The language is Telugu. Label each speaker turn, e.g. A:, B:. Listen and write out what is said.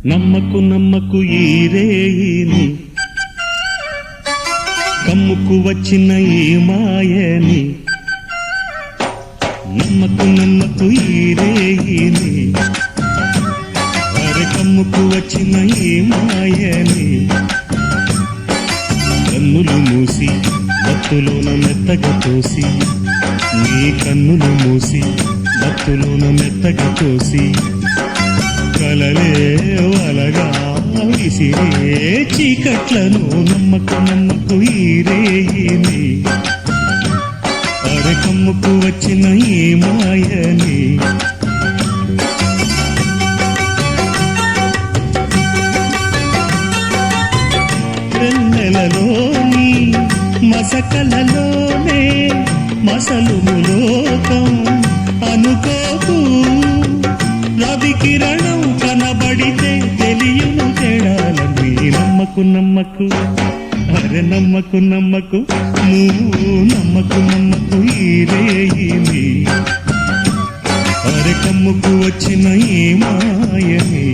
A: నమ్మకు నమ్మకు ఈ రేయిని, కమ్ముకు వచ్చిన ఈ మాయని. నమ్మకు నమ్మకు ఈ రేయిని, అరే కమ్ముకు వచ్చిన ఈ మాయని. కన్నులు మూసి మత్తులోన మెత్తగా తోసి, నీ కన్నులు మూసి మత్తులోన మెత్తగా తోసి, కలలే వలగా విసిరే చీకట్లను. నమ్మకు నమ్మకు ఈ రేయిని, అరే కమ్ముకు వచ్చిన ఈ మాయని. వెన్నెలలోని మసకలలోనే మసలుము లోకం అనుకోకు. రవి కిరణం కనబడితే తెలియను తేడాలని. నమ్మకు నమ్మకు అరే నమ్మకు నమ్మకు, నువ్వు నమ్మకు నమ్మకు ఈ రేయిని, అరే కమ్ముకు వచ్చిన ఈ మాయని.